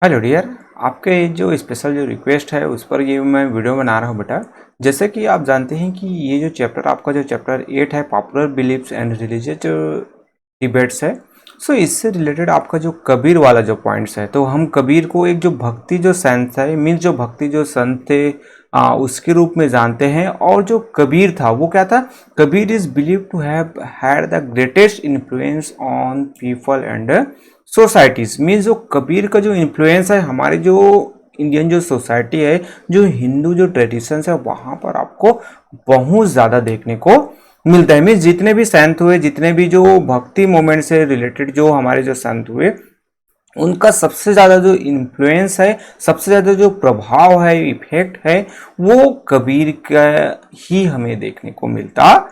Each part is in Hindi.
Hello dear. आपके जो स्पेशल जो रिक्वेस्ट है उस पर ये मैं वीडियो बना रहा हूँ बेटा। जैसे कि आप जानते हैं कि ये जो चैप्टर आपका जो चैप्टर 8 है popular beliefs and religious debates है। सो इससे रिलेटेड आपका जो कबीर वाला जो पॉइंट्स है, तो हम कबीर को एक जो भक्ति जो संत है मीन्स जो भक्ति जो संत थे उसके रूप में जानते हैं। और जो कबीर था वो क्या था? Kabir is believe to have had the greatest influence on people and societies. Means जो कबीर का जो इन्फ्लुएंस है हमारे जो इंडियन जो सोसाइटी है, जो हिंदू जो ट्रेडिशंस है वहाँ पर आपको बहुत ज़्यादा देखने को मिलता है। मीन्स जितने भी संत हुए, जितने भी जो भक्ति मोमेंट से रिलेटेड जो हमारे जो संत हुए, उनका सबसे ज़्यादा जो इन्फ्लुएंस है, सबसे ज़्यादा जो प्रभाव है, इफेक्ट है, वो कबीर का ही हमें देखने को मिलता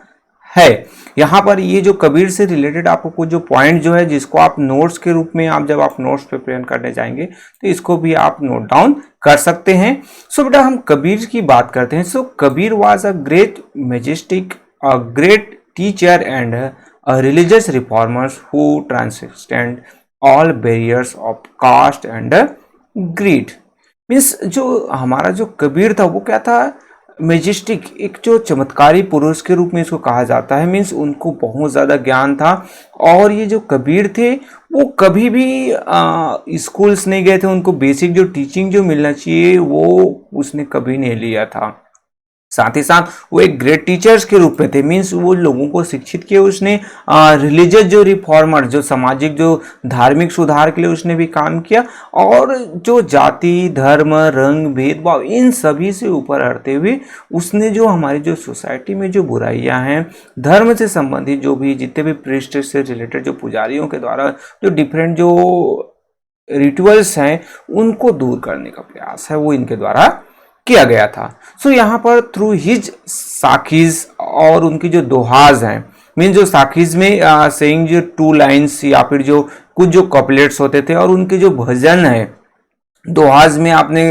है। यहाँ पर ये जो कबीर से रिलेटेड आपको कुछ जो पॉइंट जो है जिसको आप नोट्स के रूप में आप जब आप नोट्स प्रिपेयर करने जाएंगे तो इसको भी आप नोट डाउन कर सकते हैं। सो बेटा हम कबीर की बात करते हैं। So Kabir was a great majestic, a great teacher and a religious reformers who transcended all barriers of caste and greed. Means जो हमारा जो कबीर था वो क्या था? मेजेस्टिक, एक जो चमत्कारी पुरुष के रूप में इसको कहा जाता है। मीन्स उनको बहुत ज़्यादा ज्ञान था। और ये जो कबीर थे वो कभी भी स्कूल्स नहीं गए थे, उनको बेसिक जो टीचिंग जो मिलना चाहिए वो उसने कभी नहीं लिया था। साथ ही साथ वो एक ग्रेट टीचर्स के रूप में थे। मीन्स वो लोगों को शिक्षित किया उसने। रिलीजियस जो रिफॉर्मर, जो सामाजिक जो धार्मिक सुधार के लिए उसने भी काम किया। और जो जाति धर्म रंग भेदभाव इन सभी से ऊपर हटते हुए उसने जो हमारी जो सोसाइटी में जो बुराइयां हैं, धर्म से संबंधित जो भी जितने भी प्रीस्ट से रिलेटेड जो पुजारियों के द्वारा जो डिफरेंट जो रिचुअल्स हैं उनको दूर करने का प्रयास है वो इनके द्वारा किया गया था। सो यहाँ पर थ्रू हिज साखीज और उनकी जो दोहाज हैं, मीन जो साखीज में सेइंग जो 2 लाइन्स या फिर जो कुछ जो कपलेट्स होते थे, और उनके जो भजन है दोहाज में आपने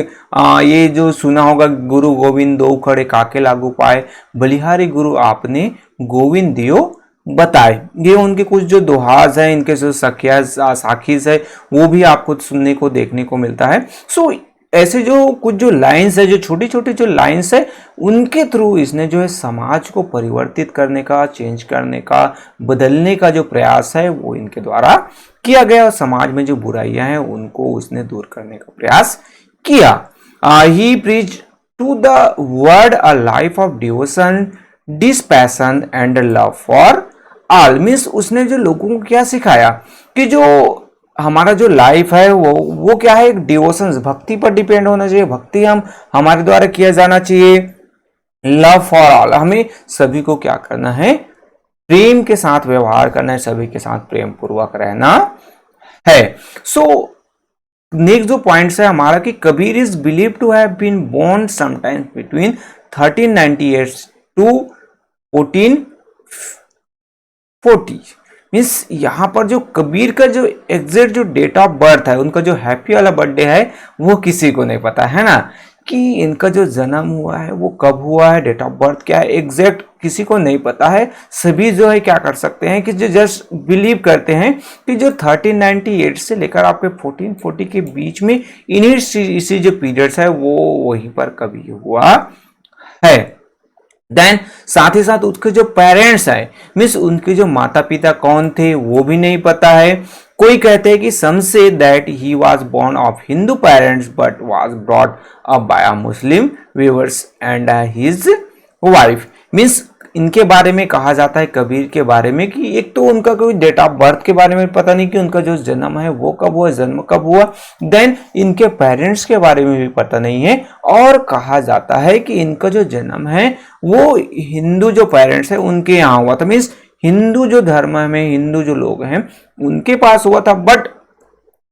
ये जो सुना होगा, गुरु गोविंद दो खड़े काके लागू पाए, बलिहारी गुरु आपने गोविंद दियो बताए। ये उनके कुछ जो दोहाज है, इनके जो सखिया साखीज है वो भी आपको सुनने को देखने को मिलता है। सो ऐसे जो कुछ जो लाइंस है, जो छोटी छोटी जो लाइंस है, उनके थ्रू इसने जो है समाज को परिवर्तित करने का, चेंज करने का, बदलने का जो प्रयास है वो इनके द्वारा किया गया। और समाज में जो बुराइयां हैं उनको उसने दूर करने का प्रयास किया। He preach to the world a life of devotion, dispassion and love for all. Means उसने जो लोगों को क्या सिखाया कि जो हमारा जो लाइफ है वो क्या है? एक डिवोशन, भक्ति पर डिपेंड होना चाहिए। भक्ति हम हमारे द्वारा किया जाना चाहिए। लव फॉर ऑल, हमें सभी को क्या करना है? प्रेम के साथ व्यवहार करना है, सभी के साथ प्रेम पूर्वक रहना है। सो नेक्स्ट जो पॉइंट्स है हमारा कि Kabir is believe to have been born sometimes between 1398 to 1440। Means यहाँ पर जो कबीर का जो एग्जैक्ट जो डेट ऑफ बर्थ है, उनका जो हैप्पी वाला बर्थडे है वो किसी को नहीं पता है ना, कि इनका जो जन्म हुआ है वो कब हुआ है, डेट ऑफ बर्थ क्या है, एग्जैक्ट किसी को नहीं पता है। सभी जो है क्या कर सकते हैं कि जो जस्ट बिलीव करते हैं कि जो 1398 से लेकर आपके 1440 के बीच में इन्हीं इसी जो पीरियड्स है वो वहीं पर कभी हुआ है। देन साथ ही साथ उसके जो पेरेंट्स हैं, मीन्स उनके जो माता पिता कौन थे वो भी नहीं पता है। कोई कहते हैं कि some say that he was born of Hindu parents but was brought up by a Muslim weavers and his wife. Means इनके बारे में कहा जाता है कबीर के बारे में कि एक तो उनका कोई डेट ऑफ बर्थ के बारे में पता नहीं कि उनका जो जन्म है वो कब हुआ, जन्म कब हुआ। देन इनके पेरेंट्स के बारे में भी पता नहीं है। और कहा जाता है कि इनका जो जन्म है वो हिंदू जो पेरेंट्स है उनके यहाँ हुआ था। मीन्स हिंदू जो धर्म में हिंदू जो लोग हैं उनके पास हुआ था। बट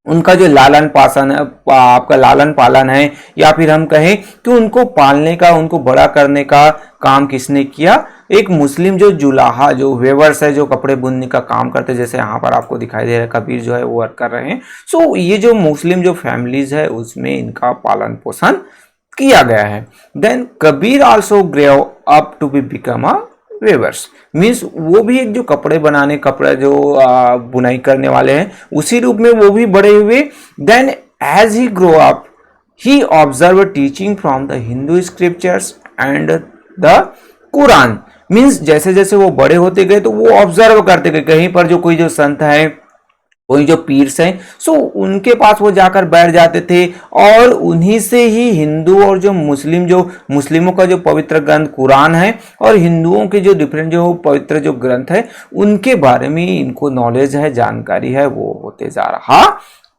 उनका जो लालन पालन है, आपका लालन पालन है, या फिर हम कहें कि उनको पालने का, उनको बड़ा करने का काम किसने किया? एक मुस्लिम जो जुलाहा जो वेवर्स है, जो कपड़े बुनने का काम करते हैं, जैसे यहाँ पर आपको दिखाई दे रहा है कबीर जो है वो वर्क कर रहे हैं। सो ये जो मुस्लिम जो फैमिलीज है उसमें इनका पालन पोषण किया गया है। Then Kabir also grew up to be become a weavers. Means वो भी एक जो कपड़े बनाने, कपड़ा जो बुनाई करने वाले हैं उसी रूप में वो भी बड़े हुए। Then as he grew up, he observed teaching from the Hindu scriptures and the Quran. Means जैसे जैसे वो बड़े होते गए तो वो ऑब्जर्व करते गए, कहीं पर जो कोई जो संत है, कोई जो पीर्स हैं, सो उनके पास वो जाकर बैठ जाते थे और उन्हीं से ही हिंदू और जो मुस्लिमों का जो पवित्र ग्रंथ कुरान है और हिंदुओं के जो डिफरेंट जो पवित्र जो ग्रंथ है उनके बारे में इनको नॉलेज है, जानकारी है, वो होते जा रहा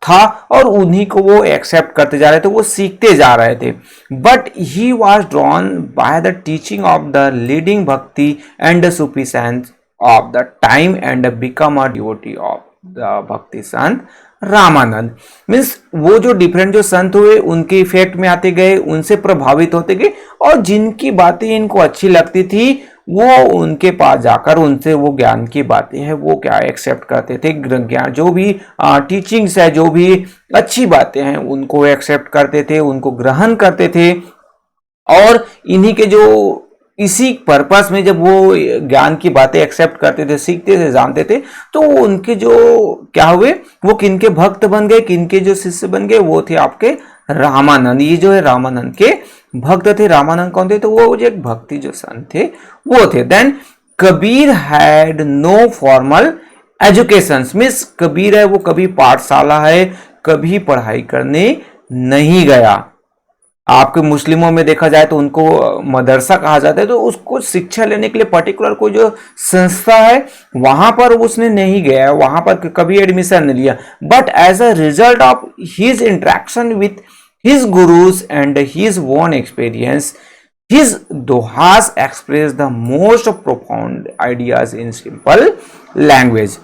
था और उन्हीं को वो एक्सेप्ट करते जा रहे थे, वो सीखते जा रहे थे. But he was drawn by the teaching of the leading bhakti and Sufi saints of the time and become a devotee of the bhakti sant Ramanand. Means वो जो डिफरेंट जो संत हुए उनके इफेक्ट में आते गए, उनसे प्रभावित होते गए और जिनकी बातें इनको अच्छी लगती थी वो उनके पास जाकर उनसे वो ज्ञान की बातें हैं वो क्या एक्सेप्ट करते थे. ज्ञान जो भी टीचिंग्स है, जो भी अच्छी बातें हैं उनको एक्सेप्ट करते थे, उनको ग्रहण करते थे और इन्हीं के जो इसी पर्पस में जब वो ज्ञान की बातें एक्सेप्ट करते थे, सीखते थे, जानते थे, तो उनके जो क्या हुए, वो किनके भक्त बन गए, किनके जो शिष्य बन गए, वो थे आपके रामानंद. ये जो है रामानंद के भक्त थे. रामानंद कौन थे? तो वो जो एक भक्ति जो संत थे वो थे. Then Kabir had no formal education. Means Kabir है वो कभी पाठशाला है कभी पढ़ाई करने नहीं गया. आपके मुस्लिमों में देखा जाए तो उनको मदरसा कहा जाता है, तो उसको शिक्षा लेने के लिए पर्टिकुलर कोई जो संस्था है वहां पर उसने नहीं गया, वहां पर कभी एडमिशन नहीं लिया. But as a result of his interaction with his gurus and his own experience, his dohas express the most profound ideas in simple language.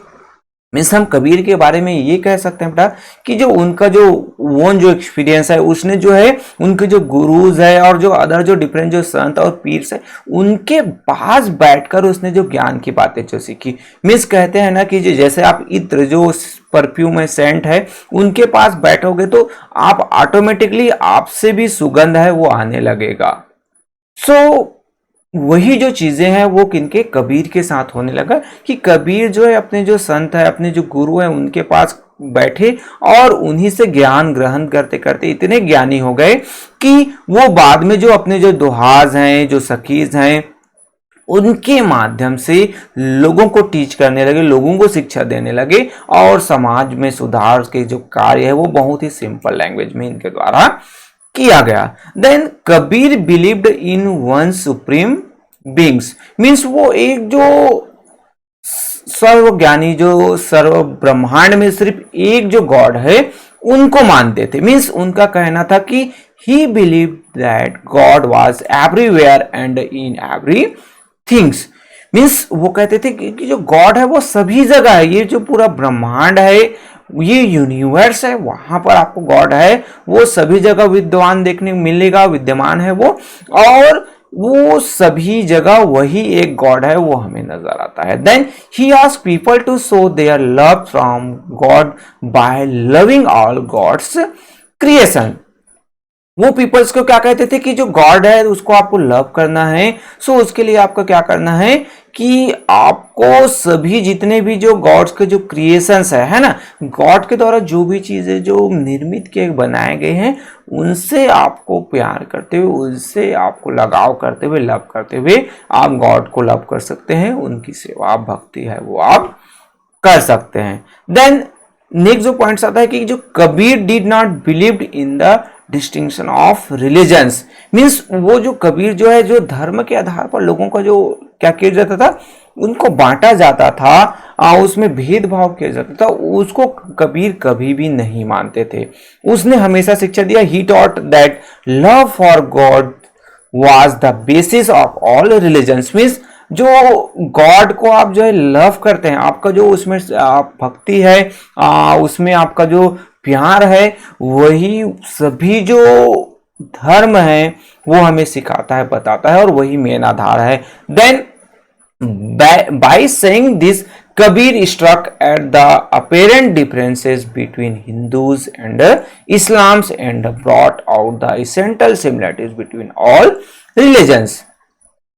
Means हम कबीर के बारे में ये कह सकते हैं बेटा कि जो उनका जो ओन जो एक्सपीरियंस है उसने जो है उनके जो गुरुज है और जो अदर जो डिफरेंट जो संत और पीर्स है उनके पास बैठकर उसने जो ज्ञान की बातें जो सीखी. मीन्स कहते हैं ना कि जैसे आप इत्र जो परफ्यूम है, सेंट है, उनके पास बैठोगे तो आप ऑटोमेटिकली आपसे भी सुगंध है वो आने लगेगा. सो वही जो चीजें हैं वो किनके? कबीर के साथ होने लगा कि कबीर जो है अपने जो संत है, अपने जो गुरु है उनके पास बैठे और उन्हीं से ज्ञान ग्रहण करते करते इतने ज्ञानी हो गए कि वो बाद में जो अपने जो दोहाज हैं, जो सखीज हैं, उनके माध्यम से लोगों को टीच करने लगे, लोगों को शिक्षा देने लगे और समाज में सुधार के जो कार्य है वो बहुत ही सिंपल लैंग्वेज में इनके द्वारा किया गया. Then Kabir believed in one supreme beings. Means वो एक जो सर्वज्ञानी, जो सर्व ब्रह्मांड में सिर्फ एक जो गॉड है उनको मानते थे. मीन्स उनका कहना था कि ही believe that God was everywhere and in every things. Means वो कहते थे कि जो गॉड है वो सभी जगह है, ये जो पूरा ब्रह्मांड है, ये यूनिवर्स है, वहां पर आपको गॉड है वो सभी जगह विद्यमान देखने मिलेगा, विद्यमान है वो, और वो सभी जगह वही एक गॉड है वो हमें नजर आता है. Then he asked people to show their love from God by loving all God's creation. वो पीपल्स को क्या कहते थे कि जो गॉड है उसको आपको लव करना है. सो उसके लिए आपको क्या करना है कि आपको सभी जितने भी जो गॉड्स के जो क्रिएशंस है ना, गॉड के द्वारा जो भी चीजें जो निर्मित के बनाए गए हैं उनसे आपको प्यार करते हुए, उनसे आपको लगाव करते हुए, लव करते हुए आप गॉड को लव कर सकते हैं, उनकी सेवा भक्ति है वो आप कर सकते हैं. देन नेक्स्ट जो पॉइंट्स आता है कि जो Kabir did not believe in the distinction of religions. Means वो जो कबीर जो है जो धर्म के आधार पर लोगों का जो क्या किया जाता था, उनको बांटा जाता था, उसमें भेदभाव किया जाता था, उसको कबीर कभी भी नहीं मानते थे. उसने हमेशा शिक्षा दिया, he taught that love for God was the basis of all religions. Means जो गॉड को आप जो है लव करते हैं, आपका जो उसमें भक्ति है, उसमें आपका जो प्यार है, वही सभी जो धर्म है वो हमें सिखाता है, बताता है, और वही मेन आधार है. Then by saying this, Kabir struck at the apparent differences between Hindus and Islams and brought out the essential similarities between all religions.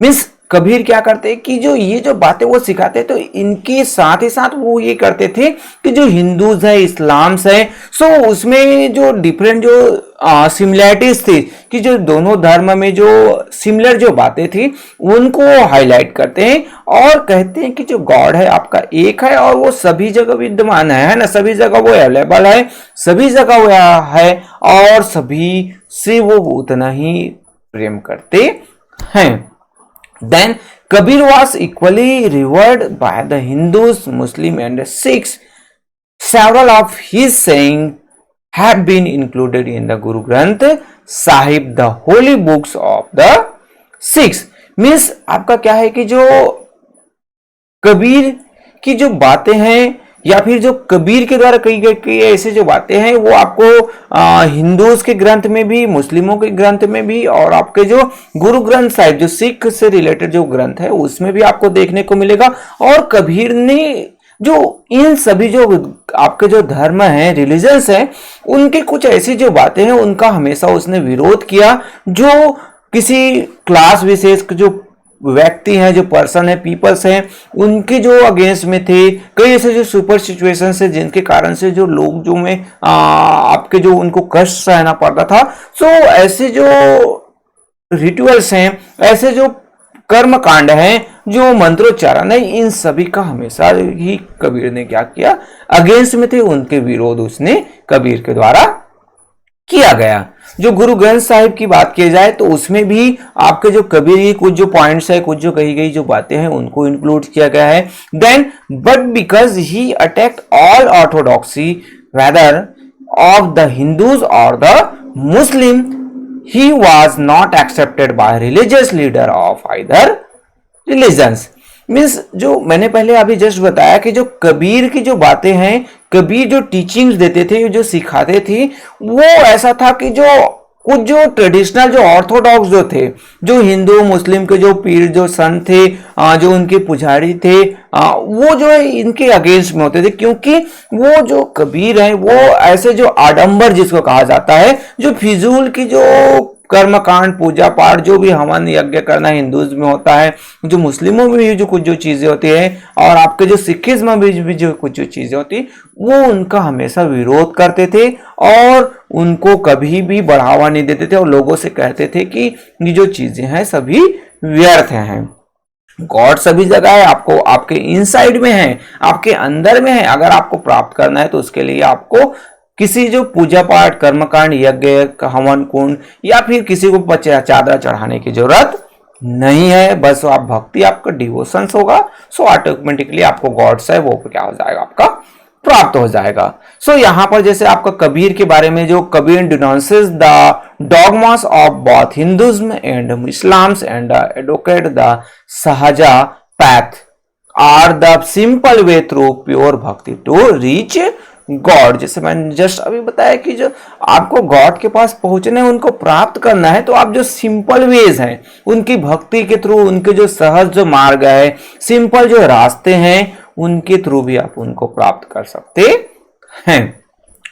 Means Kabir क्या करते कि जो ये जो बातें वो सिखाते तो इनके साथ ही साथ वो ये करते थे कि जो हिंदूज है, इस्लाम्स है, सो उसमें जो डिफरेंट जो सिमिलैरिटीज थी कि जो दोनों धर्म में जो सिमिलर जो बातें थी उनको हाईलाइट करते हैं और कहते हैं कि जो गॉड है आपका एक है और वो सभी जगह विद्यमान है ना, सभी जगह वो अवेलेबल है, सभी जगह वो है और सभी से वो उतना ही प्रेम करते हैं। Then Kabir was equally revered by the Hindus, Muslim and Sikhs. Several of his sayings have been included in the Guru Granth Sahib, the holy books of the Sikhs. Means आपका क्या है कि जो कबीर की जो बातें हैं या फिर जो कबीर के द्वारा कही गई ऐसे जो बातें हैं वो आपको हिंदूज के ग्रंथ में भी, मुस्लिमों के ग्रंथ में भी और आपके जो गुरु ग्रंथ साहिब जो सिख से रिलेटेड जो ग्रंथ है उसमें भी आपको देखने को मिलेगा। और कबीर ने जो इन सभी जो आपके जो धर्म है, रिलीजन्स है, उनके कुछ ऐसी जो बातें हैं उनका हमेशा उसने विरोध किया जो किसी क्लास विशेष जो व्यक्ति हैं, जो पर्सन है, पीपल्स हैं, उनके जो अगेंस्ट में थे। कई ऐसे जो सुपर सिचुएशन है जिनके कारण से जो लोग जो में आपके जो उनको कष्ट सहना पड़ता था। सो ऐसे जो रिचुअल्स हैं, ऐसे जो कर्म कांड हैं, जो मंत्रोच्चारण है, इन सभी का हमेशा ही कबीर ने क्या किया, अगेंस्ट में थे, उनके विरोध उसने कबीर के द्वारा किया गया। जो गुरु ग्रंथ साहिब की बात की जाए तो उसमें भी आपके जो कबीर की कुछ जो पॉइंट्स है, कुछ जो कही गई जो बातें हैं उनको इंक्लूड किया गया है। Then but because he attacked all orthodoxy whether of the Hindus और the Muslim, he was not accepted by religious leader of either religions. Means जो मैंने पहले अभी जस्ट बताया कि जो कबीर की जो बातें हैं, कबीर जो टीचिंग्स देते थे, जो सिखाते थे, वो ऐसा था कि जो कुछ जो ट्रेडिशनल जो ऑर्थोडॉक्स जो थे, जो हिंदू मुस्लिम के जो पीर जो संत थे, जो उनके पुजारी थे, वो जो है इनके अगेंस्ट में होते थे, क्योंकि वो जो कबीर है वो ऐसे जो आडंबर जिसको कहा जाता है, जो फिजूल की जो कर्मकांड, पूजा पाठ, जो भी हवन यज्ञ करना हिंदूज में होता है, जो मुस्लिमों में भी जो कुछ जो चीजें होती है और आपके जो सिखिज्म में भी जो कुछ जो चीजें होती, वो उनका हमेशा विरोध करते थे और उनको कभी भी बढ़ावा नहीं देते थे और लोगों से कहते थे कि ये जो चीजें हैं सभी व्यर्थ हैं। गॉड सभी जगह है, आपको आपके इनसाइड में है, आपके अंदर में है। अगर आपको प्राप्त करना है तो उसके लिए आपको किसी जो पूजा पाठ, कर्मकांड, यज्ञ, हवन कुंड या फिर किसी को चादर चढ़ाने की जरूरत नहीं है। बस आप भक्ति, आपका डिवोशंस होगा, सो ऑटोमेटिकली आपको गॉड से वो क्या हो जाएगा, आपका प्राप्त हो जाएगा। सो यहाँ पर जैसे आपका कबीर के बारे में जो Kabir denounces the dogmas of both Hinduism and Islams and advocate the sahaja path or the simple way through pure bhakti to reach God. जैसे मैंने जस्ट अभी बताया कि जो आपको गॉड के पास पहुंचना है, उनको प्राप्त करना है, तो आप जो सिंपल वेज हैं उनकी भक्ति के थ्रू, उनके जो सहज जो मार्ग है, सिंपल जो रास्ते हैं, उनके थ्रू भी आप उनको प्राप्त कर सकते हैं।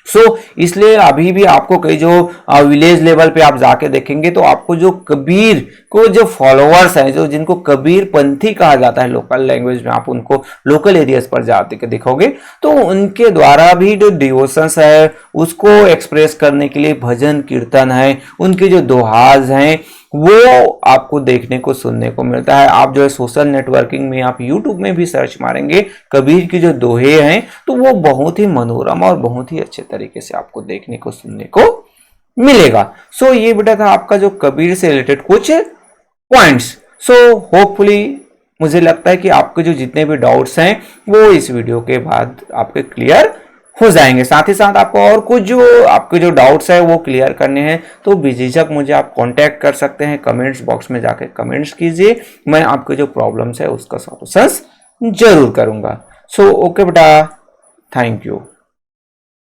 सो इसलिए अभी भी आपको कई जो विलेज लेवल पे आप जाके देखेंगे तो आपको जो कबीर को जो फॉलोअर्स हैं, जो जिनको कबीर पंथी कहा जाता है लोकल लैंग्वेज में, आप उनको लोकल एरियाज पर जाते के देखोगे तो उनके द्वारा भी जो डिवोशंस है उसको एक्सप्रेस करने के लिए भजन कीर्तन है, उनके जो दोहाज हैं वो आपको देखने को सुनने को मिलता है। आप जो है सोशल नेटवर्किंग में, आप यूट्यूब में भी सर्च मारेंगे कबीर की जो दोहे हैं तो वो बहुत ही मनोरम और बहुत ही अच्छे तरीके से आपको देखने को सुनने को मिलेगा। सो ये बेटा था आपका जो कबीर से रिलेटेड कुछ पॉइंट्स। सो होपफुली मुझे लगता है कि आपके जो जितने भी डाउट्स हैं वो इस वीडियो के बाद आपके क्लियर हो जाएंगे। साथ ही साथ आपको और कुछ जो आपके जो डाउट्स है वो क्लियर करने हैं तो बेझिझक मुझे आप कांटेक्ट कर सकते हैं। कमेंट्स बॉक्स में जाकर कमेंट्स कीजिए, मैं आपके जो प्रॉब्लम्स है उसका सॉल्यूशंस जरूर करूंगा। सो ओके बेटा, थैंक यू।